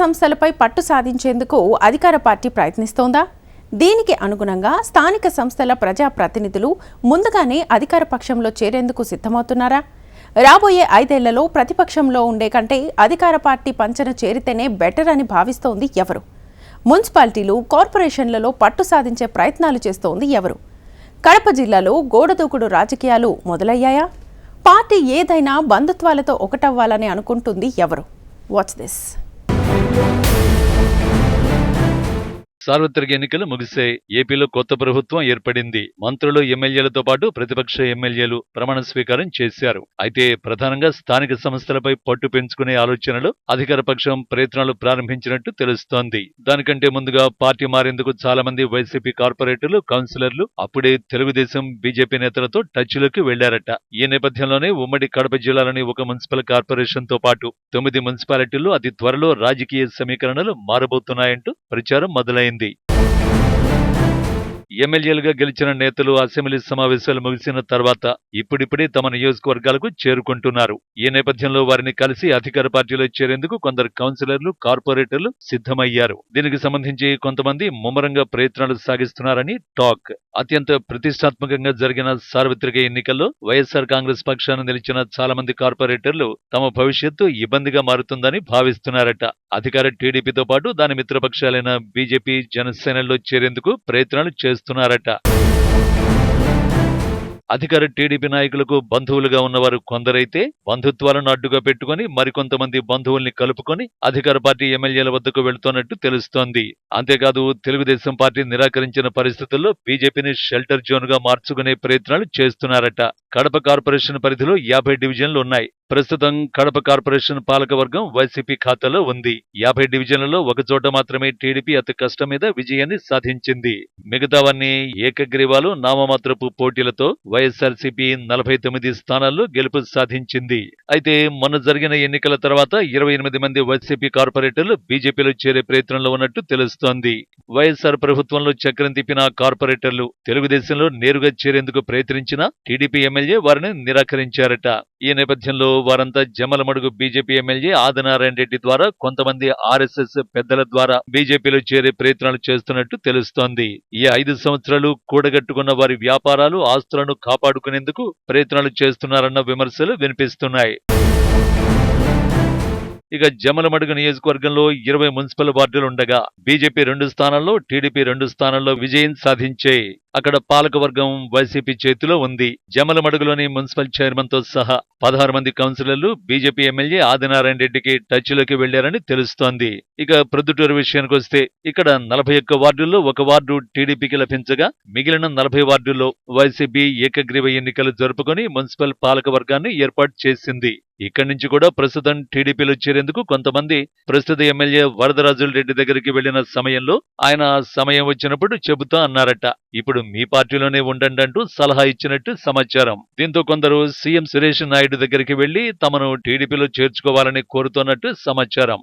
సంస్థలపై పట్టు సాధించేందుకు అధికార పార్టీ ప్రయత్నిస్తోందా? దీనికి అనుగుణంగా స్థానిక సంస్థల ప్రజాప్రతినిధులు ముందుగానే అధికార పక్షంలో చేరేందుకు సిద్ధమవుతున్నారా? రాబోయే 5 ఏళ్లలో ప్రతిపక్షంలో ఉండే కంటే అధికార పార్టీ పంచన చేరితేనే బెటర్ అని భావిస్తోంది ఎవరు? మున్సిపాలిటీలు, కార్పొరేషన్లలో పట్టు సాధించే ప్రయత్నాలు చేస్తోంది ఎవరు? కడప జిల్లాలో గోడదూకుడు రాజకీయాలు మొదలయ్యాయా? పార్టీ ఏదైనా బంధుత్వాలతో ఒకటవ్వాలని అనుకుంటుంది ఎవరు? Watch this. సార్వత్రిక ఎన్నికలు ముగిశాయి. ఏపీలో కొత్త ప్రభుత్వం ఏర్పడింది. మంత్రులు, ఎమ్మెల్యేలతో పాటు ప్రతిపక్ష ఎమ్మెల్యేలు ప్రమాణ స్వీకారం చేశారు. అయితే ప్రధానంగా స్థానిక సంస్థలపై పట్టు పెంచుకునే ఆలోచనలు అధికార పక్షం ప్రయత్నాలు ప్రారంభించినట్టు తెలుస్తోంది. దానికంటే ముందుగా పార్టీ మారేందుకు చాలా మంది వైసీపీ కార్పొరేటర్లు, కౌన్సిలర్లు అప్పుడే తెలుగుదేశం, బీజేపీ నేతలతో టచ్లోకి వెళ్లారట. ఈ నేపథ్యంలోనే ఉమ్మడి కడప జిల్లాలోని ఒక మున్సిపల్ కార్పొరేషన్ తో పాటు 9 మున్సిపాలిటీల్లో అతి త్వరలో రాజకీయ సమీకరణలు మారబోతున్నాయంటూ ప్రచారం మొదలైంది. ఎమ్మెల్యేలుగా గెలిచిన నేతలు అసెంబ్లీ సమావేశాలు ముగిసిన తర్వాత ఇప్పుడిప్పుడే తమ నియోజకవర్గాలకు చేరుకుంటున్నారు. ఈ నేపథ్యంలో వారిని కలిసి అధికార పార్టీలో చేరేందుకు కొందరు కౌన్సిలర్లు, కార్పొరేటర్లు సిద్ధమయ్యారు. దీనికి సంబంధించి కొంతమంది ముమ్మరంగా ప్రయత్నాలు సాగిస్తున్నారని టాక్. అత్యంత ప్రతిష్టాత్మకంగా జరిగిన సార్వత్రిక ఎన్నికల్లో వైఎస్ఆర్ కాంగ్రెస్ పక్షాన నిలిచిన చాలా మంది కార్పొరేటర్లు తమ భవిష్యత్తు ఇబ్బందిగా మారుతుందని భావిస్తున్నారట. అధికార టీడీపీతో పాటు దాని మిత్రపక్షాలైన బీజేపీ, జనసేనల్లో చేరేందుకు ప్రయత్నాలు చేస్తున్నారట. అధికార టీడీపీ నాయకులకు బంధువులుగా ఉన్నవారు కొందరైతే బంధుత్వాలను అడ్డుగా పెట్టుకుని మరికొంతమంది బంధువుల్ని కలుపుకొని అధికార పార్టీ ఎమ్మెల్యేల వద్దకు వెళుతున్నట్టు తెలుస్తోంది. అంతేకాదు తెలుగుదేశం పార్టీ నిరాకరించిన పరిస్థితుల్లో బీజేపీని షెల్టర్ జోన్ గా మార్చుకునే ప్రయత్నాలు చేస్తున్నారట. కడప కార్పొరేషన్ పరిధిలో 50 డివిజన్లు ఉన్నాయి. ప్రస్తుతం కడప కార్పొరేషన్ పాలకవర్గం వైసీపీ ఖాతాలో ఉంది. 50 డివిజన్లలో ఒక చోట మాత్రమే టీడీపీ అతి కష్టం మీద విజయాన్ని సాధించింది. మిగతావన్నీ ఏకగ్రీవాలు, నామమాత్రపు పోటీలతో వైఎస్ఆర్సీపీ 49 స్థానాల్లో గెలుపు సాధించింది. అయితే మొన్న జరిగిన ఎన్నికల తర్వాత 28 మంది వైసీపీ కార్పొరేటర్లు బీజేపీలో చేరే ప్రయత్నంలో ఉన్నట్టు తెలుస్తోంది. వైఎస్ఆర్ ప్రభుత్వంలో చక్రం తిప్పిన కార్పొరేటర్లు తెలుగుదేశంలో నేరుగా చేరేందుకు ప్రయత్నించినా టీడీపీ ఎమ్మెల్యే వారిని నిరాకరించారట. ఈ నేపథ్యంలో వారంతా జమ్మలమడుగు బీజేపీ ఎమ్మెల్యే ఆదినారాయణ రెడ్డి ద్వారా, కొంతమంది ఆర్ఎస్ఎస్ పెద్దల ద్వారా బీజేపీలో చేరే ప్రయత్నాలు చేస్తున్నట్టు తెలుస్తోంది. ఈ 5 సంవత్సరాలు కూడగట్టుకున్న వారి వ్యాపారాలు, ఆస్తులను కాపాడుకునేందుకు ప్రయత్నాలు చేస్తున్నారన్న విమర్శలు వినిపిస్తున్నాయి. ఇక జమ్మలమడుగు నియోజకవర్గంలో 20 మున్సిపల్ వార్డులుండగా బీజేపీ 2 స్థానాల్లో, టీడీపీ 2 స్థానాల్లో విజయం సాధించాయి. అక్కడ పాలకవర్గం వైసీపీ చేతిలో ఉంది. జమ్మలమడుగులోని మున్సిపల్ చైర్మన్ తో సహా 16 మంది కౌన్సిలర్లు బీజేపీ ఎమ్మెల్యే ఆదినారాయణ రెడ్డికి టచ్లోకి వెళ్లారని తెలుస్తోంది. ఇక ప్రొద్దుటూరు విషయానికి వస్తే ఇక్కడ 41 వార్డుల్లో 1 వార్డు టీడీపీకి లభించగా మిగిలిన 40 వార్డుల్లో వైసీపీ ఏకగ్రీవ ఎన్నికలు జరుపుకొని మున్సిపల్ పాలకవర్గాన్ని ఏర్పాటు చేసింది. ఇక్కడి నుంచి కూడా ప్రస్తుతం టీడీపీలో చేరేందుకు కొంతమంది ప్రస్తుత ఎమ్మెల్యే వరదరాజులరెడ్డి దగ్గరికి వెళ్లిన సమయంలో ఆయన సమయం వచ్చినప్పుడు చెబుతా అన్నారట. ఇప్పుడు మీ పార్టీలోనే ఉండండి అంటూ సలహా ఇచ్చినట్టు సమాచారం. దీంతో కొందరు సీఎం సురేష్ నాయుడు దగ్గరికి వెళ్లి తమను టీడీపీలో చేర్చుకోవాలని కోరుతున్నట్టు సమాచారం.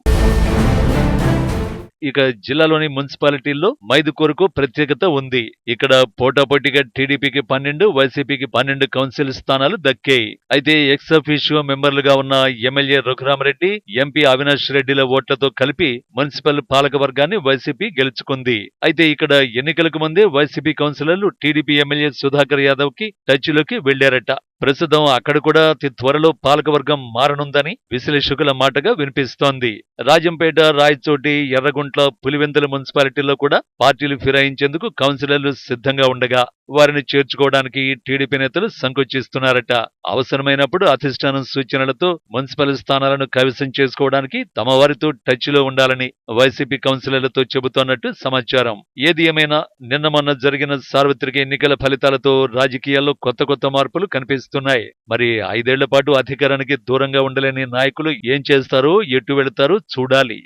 ఇక జిల్లాలోని మున్సిపాలిటీల్లో మైదుకూరుకు ప్రత్యేకత ఉంది. ఇక్కడ పోటాపోటీగా టీడీపీకి 12, వైసీపీకి 12 కౌన్సిల్ స్థానాలు దక్కాయి. అయితే ఎక్స్ అఫీషియో మెంబర్లుగా ఉన్న ఎమ్మెల్యే రఘురామరెడ్డి, ఎంపీ అవినాష్ రెడ్డిల ఓట్లతో కలిపి మున్సిపల్ పాలకవర్గాన్ని వైసీపీ గెలుచుకుంది. అయితే ఇక్కడ ఎన్నికలకు ముందే వైసీపీ కౌన్సిలర్లు టీడీపీ ఎమ్మెల్యే సుధాకర్ యాదవ్ కి టచ్లోకి వెళ్లారట. ప్రస్తుతం అక్కడ కూడా అతి త్వరలో పాలకవర్గం మారనుందని విశ్లేషకుల మాటగా వినిపిస్తోంది. రాజంపేట, రాయచోటి, ఎర్రగుంట్ల, పులివెందుల మున్సిపాలిటీల్లో కూడా పార్టీలు ఫిరాయించేందుకు కౌన్సిలర్లు సిద్ధంగా ఉండగా వారిని చేర్చుకోవడానికి టీడీపీ నేతలు సంకోచిస్తున్నారట. అవసరమైనప్పుడు అధిష్టానం సూచనలతో మున్సిపల్ స్థానాలను కైవసం చేసుకోవడానికి తమ వారితో టచ్లో ఉండాలని వైసీపీ కౌన్సిలర్లతో చెబుతోన్నట్టు సమాచారం. ఏది ఏమైనా నిన్న మొన్న జరిగిన సార్వత్రిక ఎన్నికల ఫలితాలతో రాజకీయాల్లో కొత్త మార్పులు కనిపిస్తున్నాయి. మరి 5 ఏళ్ల పాటు అధికారానికి దూరంగా ఉండలేని నాయకులు ఏం చేస్తారో, ఎటు వెళతారో చూడాలి.